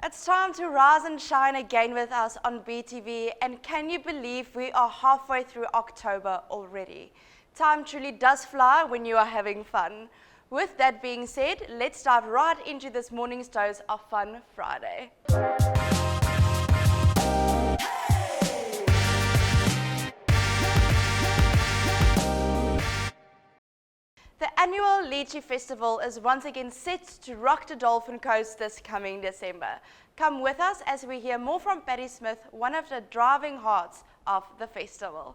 It's time to rise and shine again with us on BTV, and can you believe we are halfway through October already? Time truly does fly when you are having fun. With that being said, let's dive right into this morning's dose of Fun Friday. The annual Litchi Festival is once again set to rock the Dolphin Coast this coming December. Come with us as we hear more from Patty Smith, one of the driving hearts of the festival.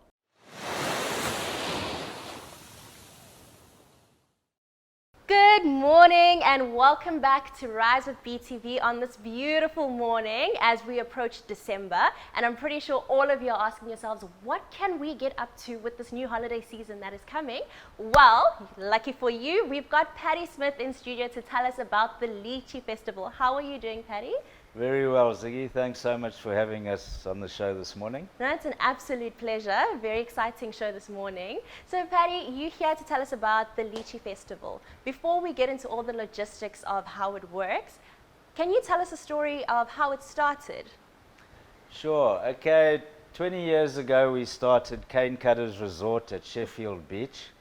Good morning and welcome back to Rise with BTV on this beautiful morning as we approach December. And I'm pretty sure all of you are asking yourselves, what can we get up to with this new holiday season that is coming? Well, lucky for you, we've got Patty Smith in studio to tell us about the Litchi Festival. How are you doing, Patty? Very well, Ziggy. Thanks so much for having us on the show this morning. No, it's an absolute pleasure. Very exciting show this morning. So, Patty, you're here to tell us about the Litchi Festival. Before we get into all the logistics of how it works, can you tell us a story of how it started? Sure. Okay, 20 years ago we started Cane Cutters Resort at Sheffield Beach.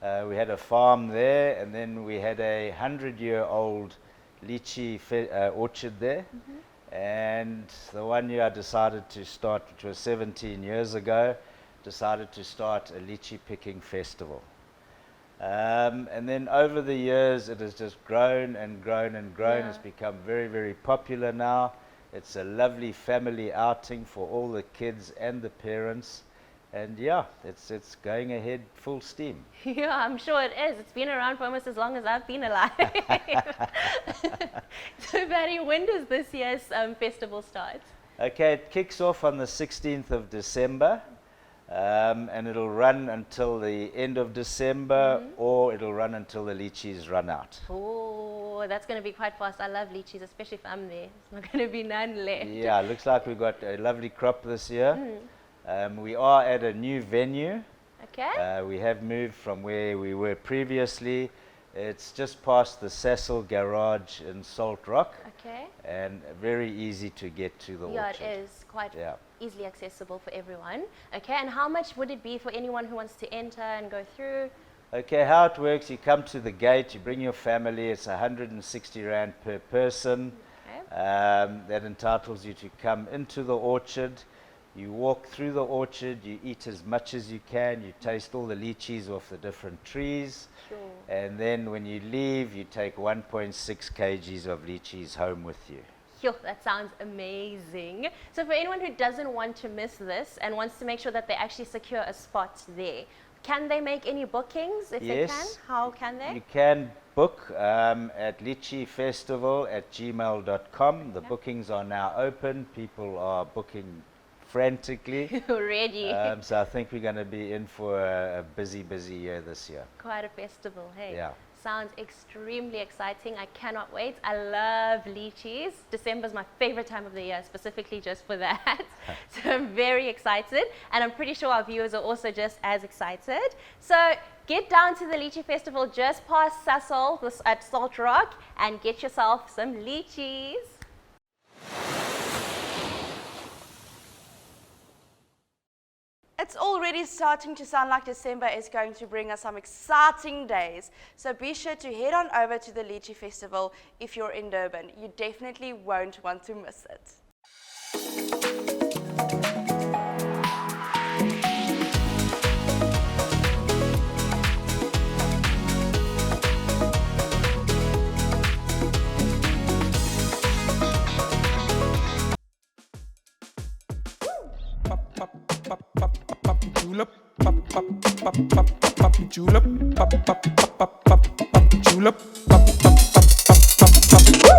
We had a farm there, and then we had a 100-year-old Litchi orchard there. And the one year I decided to start, which was 17 years ago, decided to start a Litchi picking festival. And then over the years it has just grown and grown and grown. Yeah. It's become very, very popular now. It's a lovely family outing for all the kids and the parents. And yeah, it's going ahead full steam. Yeah, I'm sure it is. It's been around for almost as long as I've been alive. So, Patty, when does this year's festival start? Okay, it kicks off on the 16th of December, and it'll run until the end of December, or it'll run until the lychees run out. Oh, that's going to be quite fast. I love lychees, especially if I'm there. There's not going to be none left. Yeah, looks like we've got a lovely crop this year. We are at a new venue. Okay. We have moved from where we were previously. It's just past the Cecil Garage in Salt Rock. Okay. And very easy to get to the Yeah, orchard. it is quite easily accessible for everyone. Okay, and how much would it be for anyone who wants to enter and go through? Okay, how it works, you come to the gate, you bring your family, it's 160 Rand per person. Okay. That entitles you to come into the orchard. You walk through the orchard, you eat as much as you can, you taste all the lychees off the different trees. Sure. And then when you leave, you take 1.6 kgs of lychees home with you. Yo, that sounds amazing. So for anyone who doesn't want to miss this and wants to make sure that they actually secure a spot there, can they make any bookings if they can? How can they? You can book at litchifestival@gmail.com. The bookings are now open. People are booking frantically. Ready. So I think we're going to be in for a busy, busy year this year. Quite a festival, hey? Yeah. Sounds extremely exciting. I cannot wait. I love lychees. December's my favorite time of the year, specifically just for that. So I'm very excited, and I'm pretty sure our viewers are also just as excited. So get down to the Litchi Festival just past Cecil at Salt Rock and get yourself some lychees. It's already starting to sound like December is going to bring us some exciting days. So be sure to head on over to the Litchi Festival if you're in Durban. You definitely won't want to miss it. Julep, pop pop pop pop pop julep, pop pop pop pop pop julep, pop pop pop pop pop woo.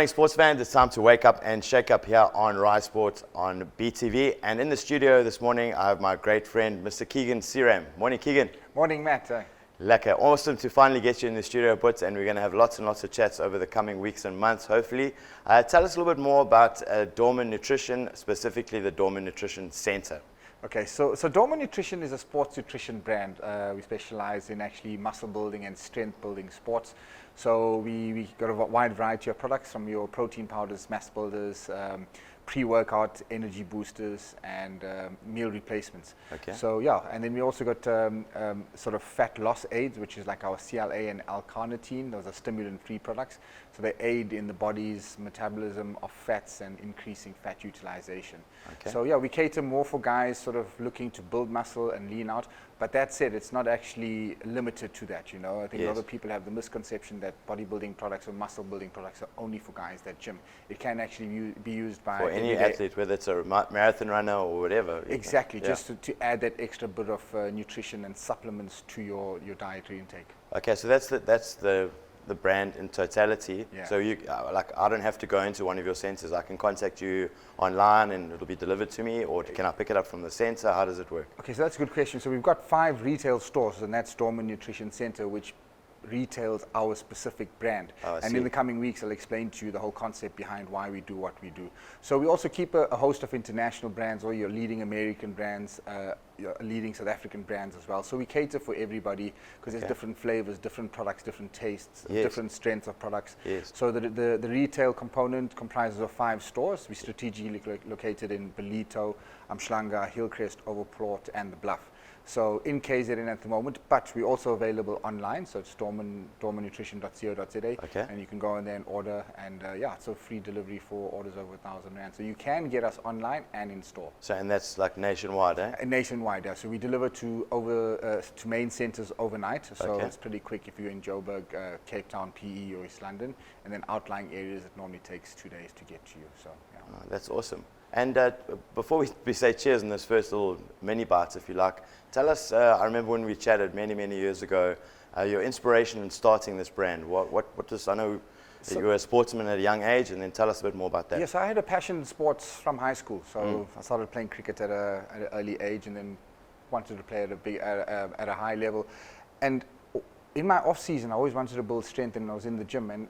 morning, sports fans. It's time to wake up and shake up here on Rise Sports on BTV. And in the studio this morning, I have my great friend, Mr. Keegan Siram. Morning, Keegan. Morning, Matt. Lekker. Awesome to finally get you in the studio, Butts, and we're going to have lots and lots of chats over the coming weeks and months, hopefully. Tell us a little bit more about Doorman Nutrition, specifically the Doorman Nutrition Center. Okay, so Doorman Nutrition is a sports nutrition brand. We specialize in actually muscle building and strength building sports. So we got a wide variety of products, from your protein powders, mass builders, pre-workout energy boosters, and meal replacements. Okay. So yeah, and then we also got sort of fat loss aids, which is like our CLA and L-carnitine. Those are stimulant-free products. So they aid in the body's metabolism of fats and increasing fat utilization. Okay. So yeah, we cater more for guys sort of looking to build muscle and lean out. But that said, it's not actually limited to that, you know. I think a lot of people have the misconception that bodybuilding products or muscle building products are only for guys that gym. It can actually be used by For any athlete, whether it's a marathon runner or whatever. Exactly, just to add that extra bit of nutrition and supplements to your dietary intake. Okay, so that's the brand in totality. Yeah. So you I don't have to go into one of your centers. I can contact you online and it'll be delivered to me, or can I pick it up from the center? How does it work? Okay, so that's a good question. So we've got 5 retail stores, and that's Doorman Nutrition Center, which retails our specific brand. And in the coming weeks, I'll explain to you the whole concept behind why we do what we do. So we also keep a host of international brands, or your leading American brands, your leading South African brands as well. So we cater for everybody, because there's different flavors, different products, different tastes, different strengths of products. So the retail component comprises of 5 stores. We're strategically located in Ballito, Umhlanga, Hillcrest, Overport, and the Bluff. So in KZN at the moment, but we're also available online. So it's doormannutrition.co.za, and you can go in there and order. And it's a free delivery for orders over 1,000 rand. So you can get us online and in store. So, and that's like nationwide, eh? Nationwide, yeah. So we deliver to main centers overnight. So it's pretty quick if you're in Joburg, Cape Town, PE, or East London. And then outlying areas, it normally takes 2 days to get to you. So yeah. Oh, that's awesome. And before we say cheers in this first little mini bites, if you like, tell us, I remember when we chatted many, many years ago, your inspiration in starting this brand. What does, I know that you were a sportsman at a young age, and then tell us a bit more about that. Yes, I had a passion in sports from high school. So I started playing cricket at an early age, and then wanted to play at a high level. And in my off season, I always wanted to build strength, and I was in the gym, and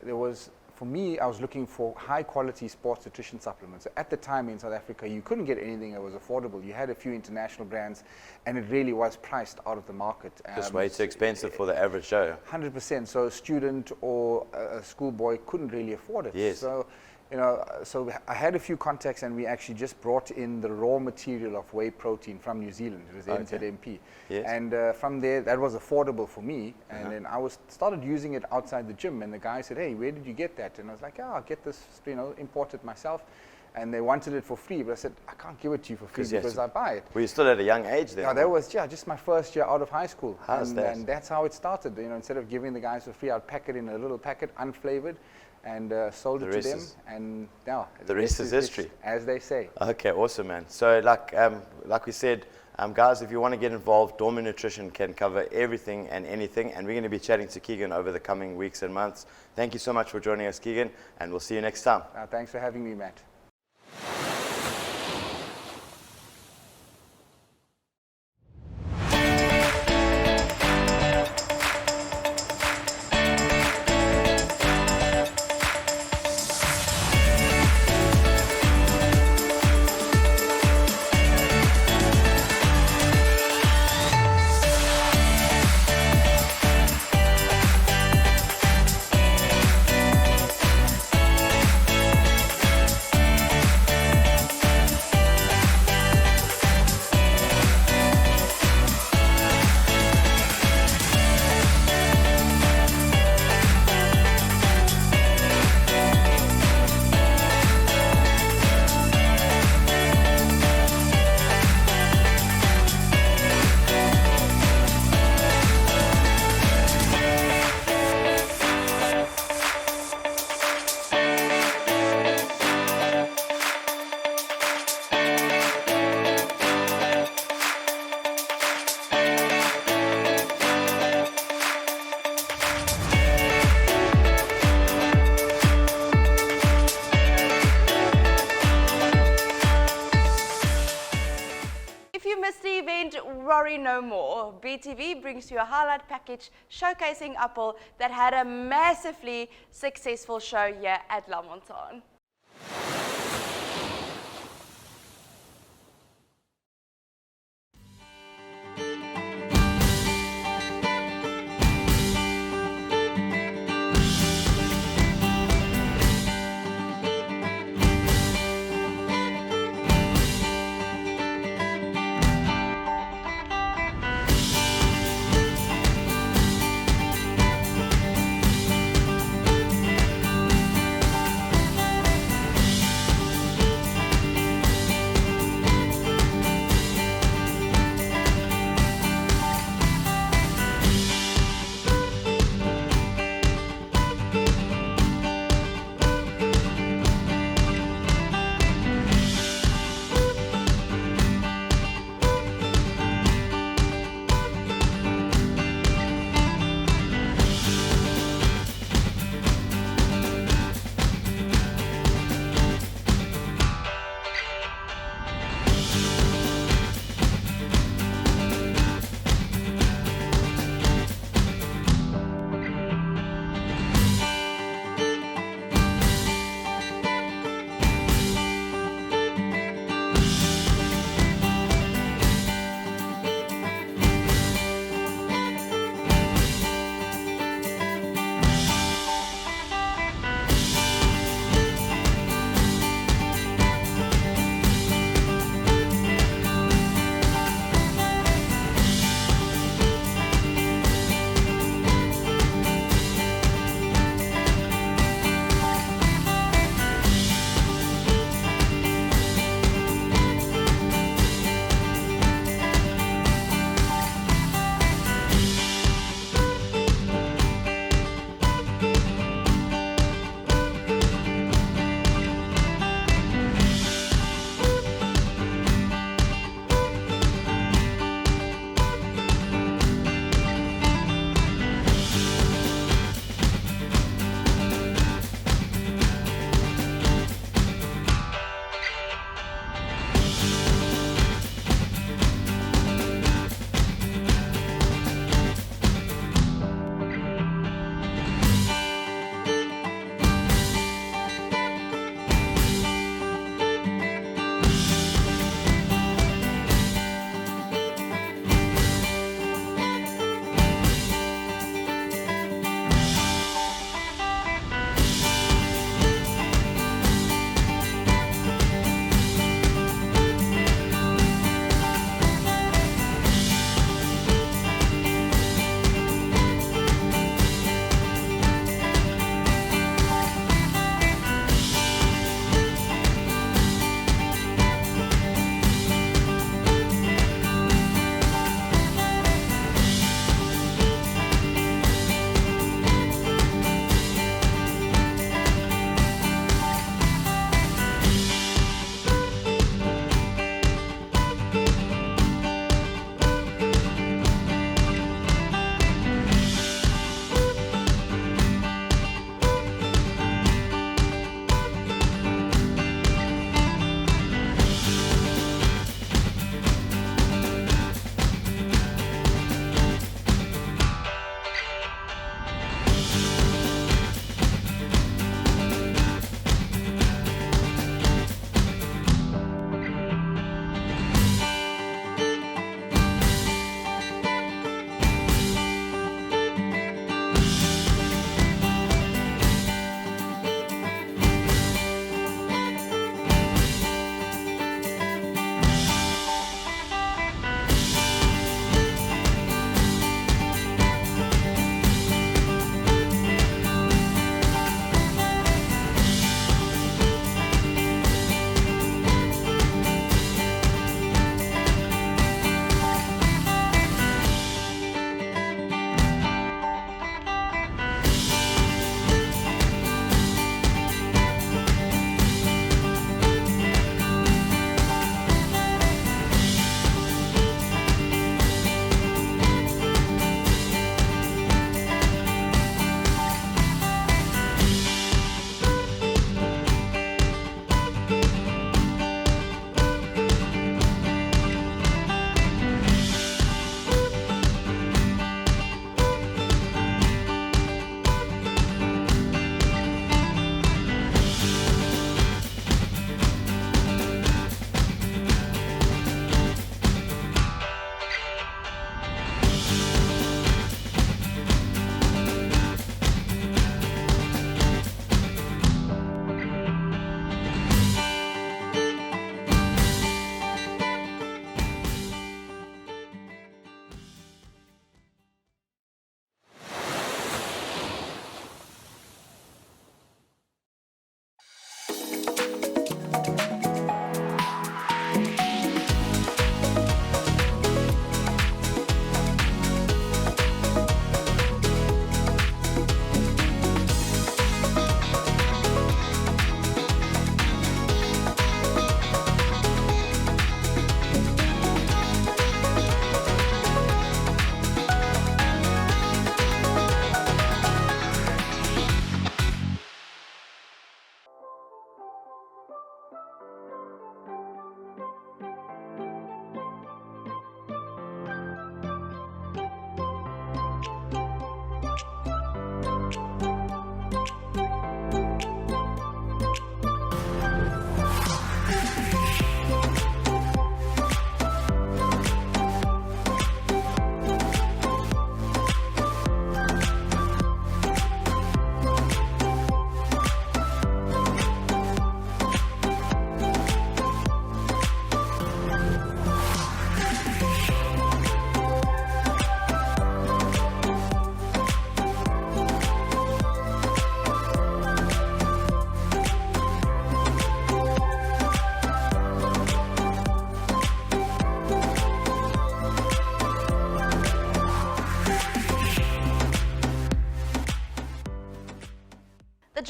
for me, I was looking for high-quality sports nutrition supplements. At the time in South Africa, you couldn't get anything that was affordable. You had a few international brands, and it really was priced out of the market. Just way too expensive for the average Joe. 100%. So a student or a schoolboy couldn't really afford it. Yes. So, so I had a few contacts, and we actually just brought in the raw material of whey protein from New Zealand. It was NZMP. Yes. And from there, that was affordable for me. And then I started using it outside the gym, and the guy said, "Hey, where did you get that?" And I was like, "I'll get this, imported myself." And they wanted it for free, but I said, "I can't give it to you for free because I buy it." Were you still at a young age then? No, that was just my first year out of high school. How's that? And that's how it started. Instead of giving the guys for free, I'd pack it in a little packet, unflavored, and sold it to them. And now the rest is history, as they say. Okay, awesome, man. So like we said, guys, if you want to get involved, Doorman Nutrition can cover everything and anything, and we're going to be chatting to Keegan over the coming weeks and months. Thank you so much for joining us, Keegan, and we'll see you next time. Thanks for having me, Matt. you missed the event, worry no more. BTV brings you a highlight package showcasing APPEL that had a massively successful show here at La Montagne.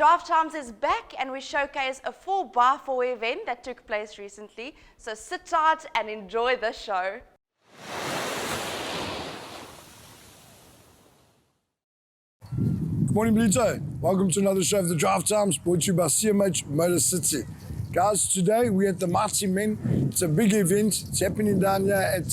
Draft Times is back and we showcase a 4x4 event that took place recently. So sit tight and enjoy the show. Good morning, Blito. Welcome to another show of the Draft Times, brought to you by CMH Motor City. Guys, today we're at the MUSieK Men. It's a big event. It's happening down here at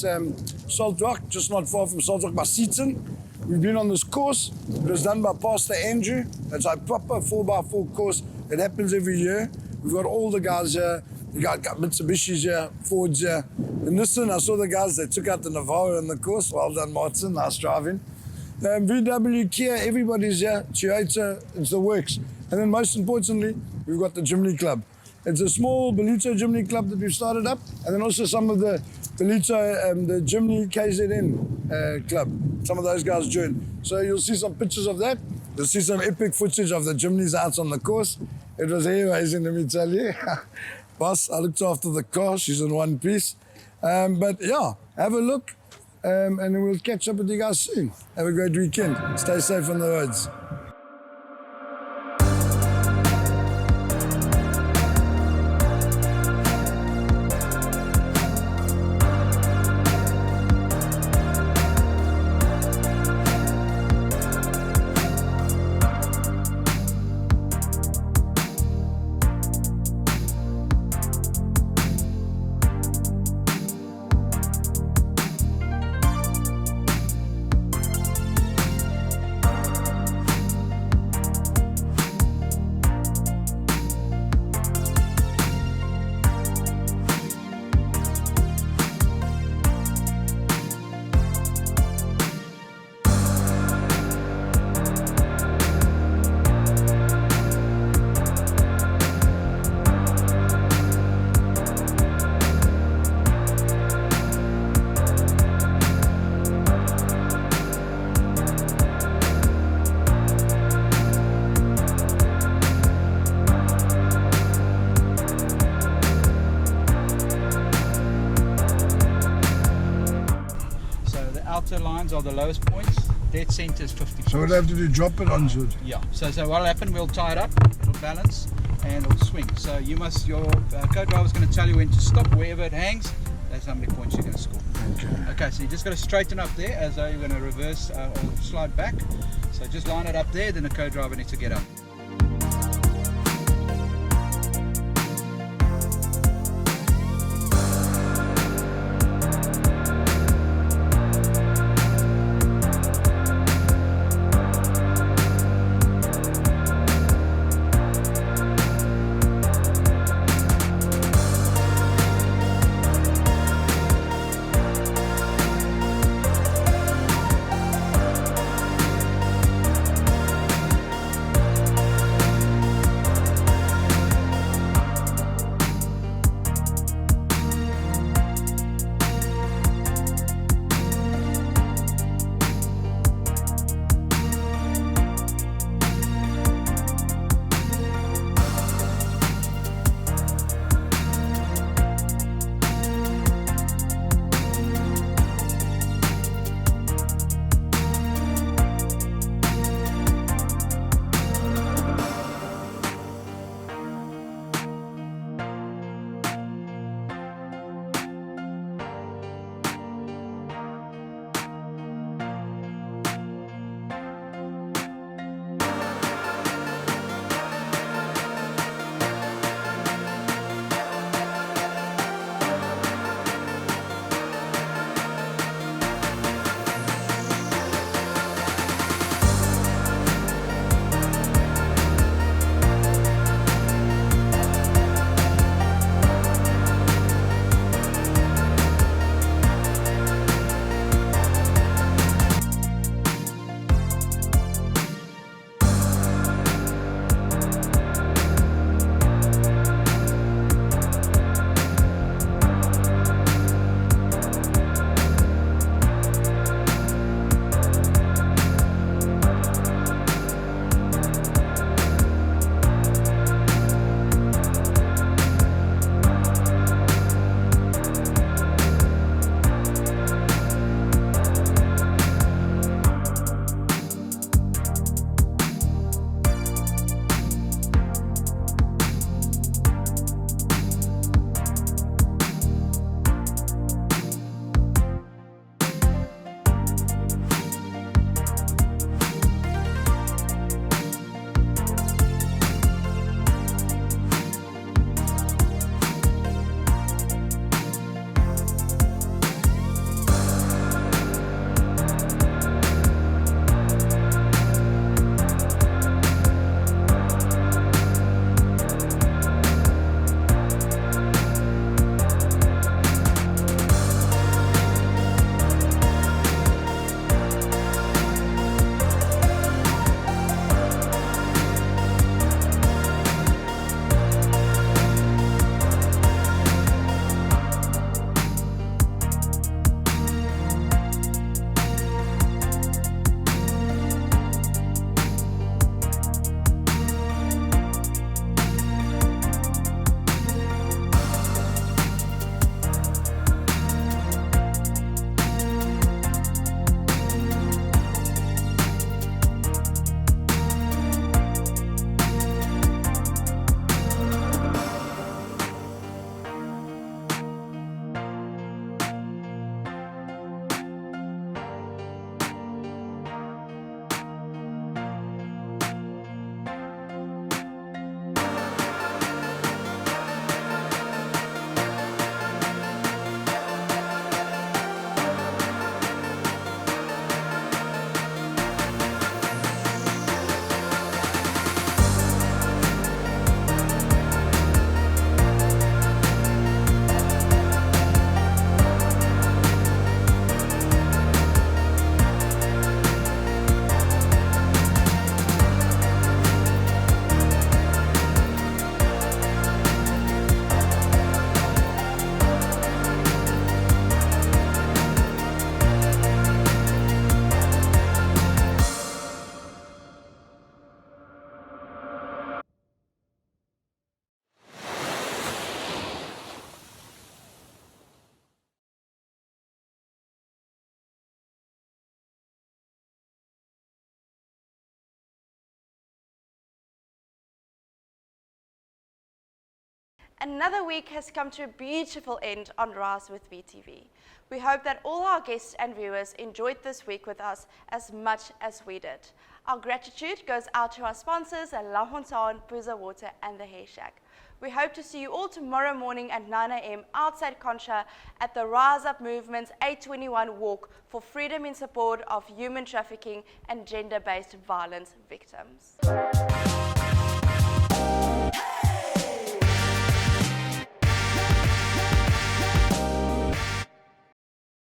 Salt Rock, just not far from Salt Rock by Seaton. We've been on this course. It was done by Pastor Andrew. It's a proper 4x4 course. It happens every year. We've got all the guys here. We got Mitsubishis here, Fords here. And listen, I saw the guys, they took out the Navara on the course. Well done, Martin. Nice driving. VW, Kia, everybody's here. Toyota, it's the works. And then most importantly, we've got the Jimny Club. It's a small Belito Jimny Club that we've started up, and then also some of the Belito, the Jimny KZN Club. Some of those guys joined. So you'll see some pictures of that. You'll see some epic footage of the Jimnys out on the course. It was amazing, let me tell you. Boss, I looked after the car. She's in one piece. But yeah, have a look. And then we'll catch up with you guys soon. Have a great weekend. Stay safe on the roads. outer lines are the lowest points. Dead center is 50. So we'll have to do drop it onto it. Yeah. So what'll happen? We'll tie it up. It'll balance and it'll swing. So your co-driver is going to tell you when to stop wherever it hangs. That's how many points you're going to score. Okay. Okay. So you just got to straighten up there as though you're going to reverse or slide back. So just line it up there. Then the co-driver needs to get up. Another week has come to a beautiful end on Rise with BTV. We hope that all our guests and viewers enjoyed this week with us as much as we did. Our gratitude goes out to our sponsors at La Hontan, Puza Water and the Hair Shack. We hope to see you all tomorrow morning at 9 a.m. outside Concha at the Rise Up Movement's 821 walk for freedom in support of human trafficking and gender-based violence victims.